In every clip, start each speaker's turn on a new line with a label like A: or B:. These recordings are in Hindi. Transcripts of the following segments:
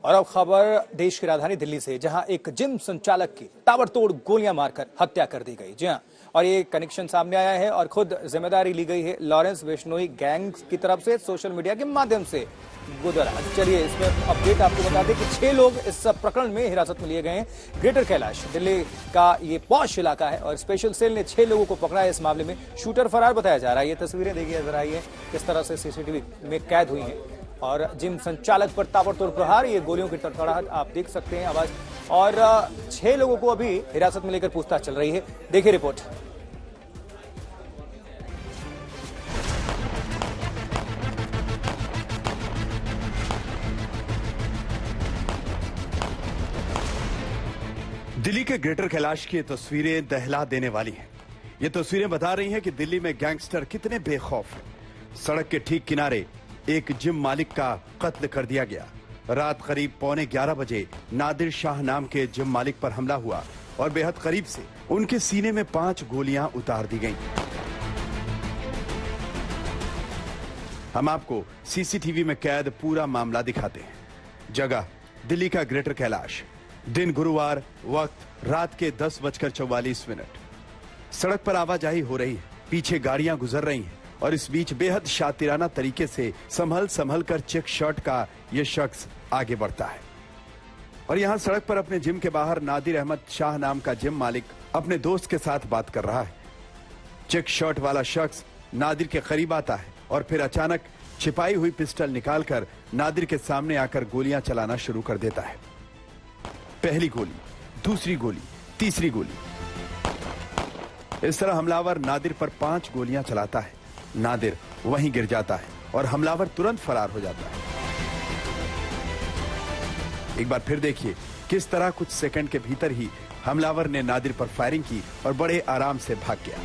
A: और अब खबर देश की राजधानी दिल्ली से, जहां एक जिम संचालक की ताबड़तोड़ गोलियां मारकर हत्या कर दी गई। जी हां, और ये कनेक्शन सामने आया है और खुद जिम्मेदारी ली गई है लॉरेंस बिश्नोई गैंग की तरफ से, सोशल मीडिया के माध्यम से गुजरा। चलिए इसमें अपडेट आपको बता दें कि 6 लोग इस प्रकरण में हिरासत में लिए गए हैं। ग्रेटर कैलाश दिल्ली का ये पॉश इलाका है और स्पेशल सेल ने 6 लोगों को पकड़ा है। इस मामले में शूटर फरार बताया जा रहा है। ये तस्वीरें देखिए जरा, ये किस तरह से सीसीटीवी में कैद हुई हैं और जिम संचालक पर ताबड़तोड़ प्रहार, ये गोलियों की तड़तड़ाहट आप देख सकते हैं आवाज। और 6 लोगों को अभी हिरासत में लेकर पूछताछ चल रही है। देखिए रिपोर्ट।
B: दिल्ली के ग्रेटर कैलाश की ये तस्वीरें दहला देने वाली हैं। ये तस्वीरें बता रही हैं कि दिल्ली में गैंगस्टर कितने बेखौफ हैं। सड़क के ठीक किनारे एक जिम मालिक का कत्ल कर दिया गया। रात करीब 11:15 बजे नादिर शाह नाम के जिम मालिक पर हमला हुआ और बेहद करीब से उनके सीने में 5 गोलियां उतार दी गईं। हम आपको सीसीटीवी में कैद पूरा मामला दिखाते हैं। जगह दिल्ली का ग्रेटर कैलाश, दिन गुरुवार, वक्त रात के 10:44। सड़क पर आवाजाही हो रही है, पीछे गाड़ियां गुजर रही हैं और इस बीच बेहद शातिराना तरीके से संभल कर चेक शर्ट का यह शख्स आगे बढ़ता है। और यहां सड़क पर अपने जिम के बाहर नादिर अहमद शाह नाम का जिम मालिक अपने दोस्त के साथ बात कर रहा है। चेक शर्ट वाला शख्स नादिर के करीब आता है और फिर अचानक छिपाई हुई पिस्टल निकालकर नादिर के सामने आकर गोलियां चलाना शुरू कर देता है। पहली गोली, दूसरी गोली, तीसरी गोली। इस तरह हमलावर नादिर पर 5 गोलियां चलाता है। नादिर वहीं गिर जाता है और हमलावर तुरंत फरार हो जाता है। एक बार फिर देखिए किस तरह कुछ सेकंड के भीतर ही हमलावर ने नादिर पर फायरिंग की और बड़े आराम से भाग गया।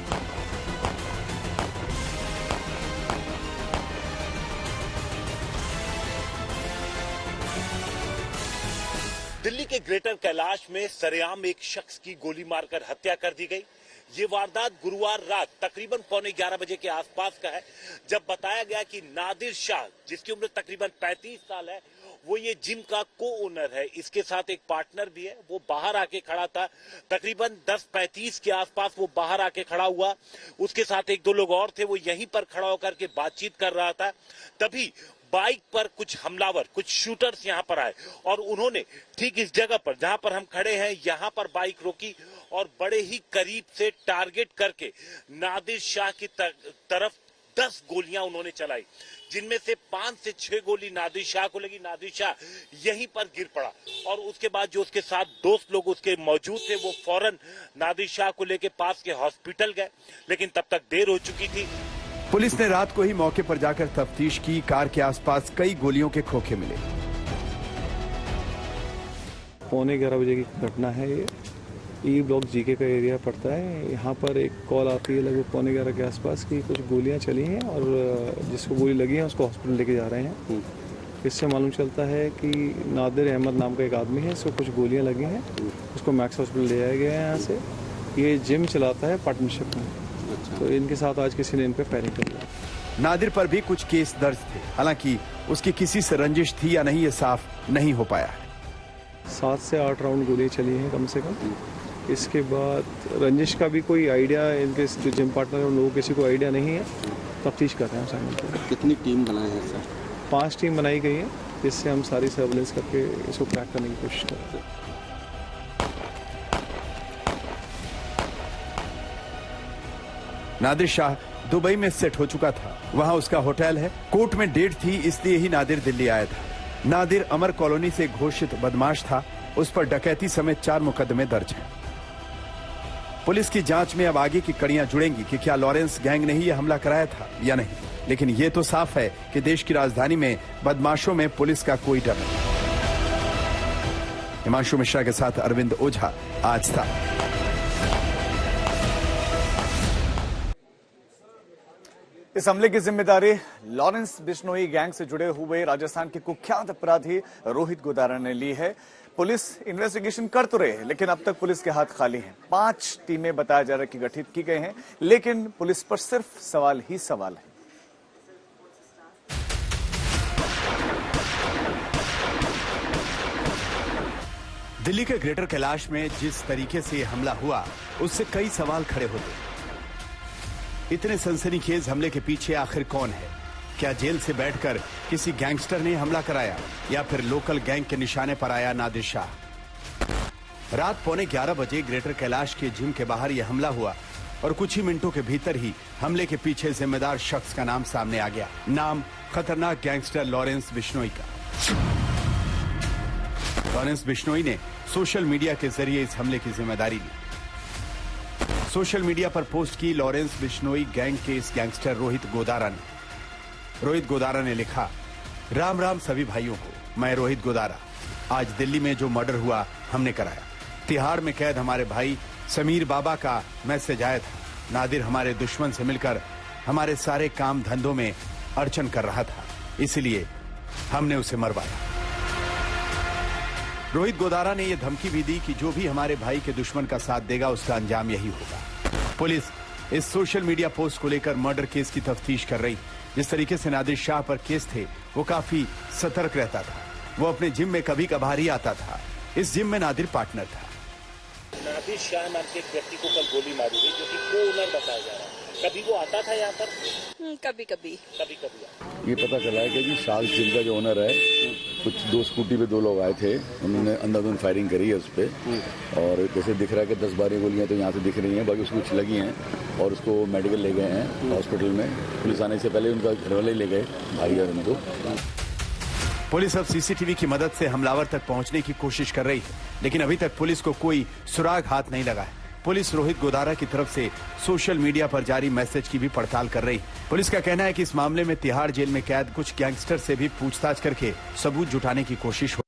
C: दिल्ली के ग्रेटर कैलाश में सरेआम एक शख्स की गोली मारकर हत्या कर दी गई। ये वारदात गुरुवार रात तकरीबन 11:15 बजे के आसपास का है, जब बताया गया कि नादिर शाह, जिसकी उम्र तकरीबन 35 साल है, वो ये जिम का को ओनर है, इसके साथ एक पार्टनर भी है। वो बाहर आके खड़ा था, तकरीबन 10:35 के आसपास वो बाहर आके खड़ा हुआ। उसके साथ 1-2 लोग और थे, वो यहीं पर खड़ा होकर के बातचीत कर रहा था। तभी बाइक पर कुछ हमलावर, कुछ शूटर्स यहां पर आए और उन्होंने ठीक इस जगह पर जहां पर हम खड़े हैं, यहां पर बाइक रोकी और बड़े ही करीब से टारगेट करके नादिर शाह की तरफ 10 गोलियां उन्होंने चलाई, जिनमें से 5 से 6 गोली नादिर शाह को लगी। नादिर शाह यहीं पर गिर पड़ा और उसके बाद जो उसके साथ दोस्त लोग उसके मौजूद थे, वो फौरन नादिर शाह को लेके पास के हॉस्पिटल गए, लेकिन तब तक देर हो चुकी थी।
B: पुलिस ने रात को ही मौके पर जाकर तफ्तीश की। कार के आसपास कई गोलियों के खोखे मिले।
D: 11:15 बजे की घटना है। ये ई ब्लॉक जीके का एरिया पड़ता है। यहाँ पर एक कॉल आती है लगभग 11:15 के आसपास की कुछ गोलियाँ चली हैं और जिसको गोली लगी है उसको हॉस्पिटल लेके जा रहे हैं। इससे मालूम चलता है कि नादिर अहमद नाम का एक आदमी है, इसको कुछ गोलियाँ लगी हैं, उसको मैक्स हॉस्पिटल ले जाया गया है। यहाँ से ये जिम चलाता है पार्टनरशिप में, तो इनके साथ आज किसी ने इन पर फायरिंग कर दिया।
B: नादिर पर भी कुछ केस दर्ज थे, हालांकि उसकी किसी से रंजिश थी या नहीं ये साफ नहीं हो पाया है।
D: 7 से 8 राउंड गोलियां चली हैं कम से कम। इसके बाद रंजिश का भी कोई आइडिया, इनके जो जिम पार्टनर है उन लोगों को किसी को आइडिया नहीं है। तफ्तीश कर रहे हैं साइमन।
E: कितनी टीम बनाए हैं सर?
D: 5 टीम बनाई गई है, जिससे हम सारी सर्विलेंस करके इसको क्रैक करने की कोशिश करते हैं।
B: नादिर शाह दुबई में सेट हो चुका था, वहां उसका होटल है। कोर्ट में डेट थी, इसलिए ही नादिर दिल्ली आया था। नादिर अमर कॉलोनी से घोषित बदमाश था, उस पर डकैती समेत 4 मुकदमे दर्ज हैं। पुलिस की जांच में अब आगे की कड़ियां जुड़ेंगी कि क्या लॉरेंस गैंग ने ही यह हमला कराया था या नहीं। लेकिन यह तो साफ है कि देश की राजधानी में बदमाशों में पुलिस का कोई डर नहीं। हिमांशु मिश्रा के साथ अरविंद ओझा, आज तक।
A: इस हमले की जिम्मेदारी लॉरेंस बिश्नोई गैंग से जुड़े हुए राजस्थान के कुख्यात अपराधी रोहित गोदारा ने ली है। पुलिस इन्वेस्टिगेशन कर तो रहे हैं, लेकिन अब तक पुलिस के हाथ खाली हैं। 5 टीमें बताया जा रहा है कि गठित की गई हैं, लेकिन पुलिस पर सिर्फ सवाल ही सवाल है।
B: दिल्ली के ग्रेटर कैलाश में जिस तरीके से यह हमला हुआ, उससे कई सवाल खड़े होते। इतने सनसनीखेज हमले के पीछे आखिर कौन है? क्या जेल से बैठकर किसी गैंगस्टर ने हमला कराया या फिर लोकल गैंग के निशाने पर आया नादिर शाह? रात 11:15 बजे ग्रेटर कैलाश के जिम के बाहर यह हमला हुआ और कुछ ही मिनटों के भीतर ही हमले के पीछे जिम्मेदार शख्स का नाम सामने आ गया। नाम खतरनाक गैंगस्टर लॉरेंस बिश्नोई का। लॉरेंस बिश्नोई ने सोशल मीडिया के जरिए इस हमले की जिम्मेदारी ली। सोशल मीडिया पर पोस्ट की लॉरेंस बिश्नोई गैंग के इस गैंगस्टर रोहित गोदारा ने लिखा, राम राम सभी भाइयों को, मैं रोहित गोदारा। आज दिल्ली में जो मर्डर हुआ हमने कराया। तिहाड़ में कैद हमारे भाई समीर बाबा का मैसेज आया था। नादिर हमारे दुश्मन से मिलकर हमारे सारे काम धंधों में अड़चन कर रहा था, इसलिए हमने उसे मरवाया। रोहित गोदारा ने यह धमकी भी दी कि जो भी हमारे भाई के दुश्मन का साथ देगा उसका अंजाम यही होगा। पुलिस इस सोशल मीडिया पोस्ट को लेकर मर्डर केस की तफ्तीश कर रही। जिस तरीके से नादिर शाह पर केस थे वो काफी सतर्क रहता था। वो अपने जिम में कभी कभार ही आता था। इस जिम में नादिर पार्टनर था।
C: नादिर शाह नाम के एक व्यक्ति को कल गोली मारी गई, जो कि को-ओनर बताया जा रहा है। कभी वो आता था यहाँ पर?
E: कभी कभी
C: आता।
F: ये पता चला है कि जी साल जिम का जो ओनर है, कुछ 2 स्कूटी पे 2 लोग आए थे, उन्होंने अंधाधुंध फायरिंग करी है उस पर। और जैसे दिख रहा है कि 10-12 गोलियां तो यहाँ से दिख रही हैं, बाकी उसको कुछ लगी हैं और उसको मेडिकल ले गए हैं हॉस्पिटल में। पुलिस आने से पहले उनका घर वाले ले गए, भाई और उनको।
B: पुलिस अब सीसीटीवी की मदद से हमलावर तक पहुंचने की कोशिश कर रही है, लेकिन अभी तक पुलिस को कोई सुराग हाथ नहीं लगा है। पुलिस रोहित गोदारा की तरफ से सोशल मीडिया पर जारी मैसेज की भी पड़ताल कर रही है। पुलिस का कहना है कि इस मामले में तिहाड़ जेल में कैद कुछ गैंगस्टर से भी पूछताछ करके सबूत जुटाने की कोशिश हो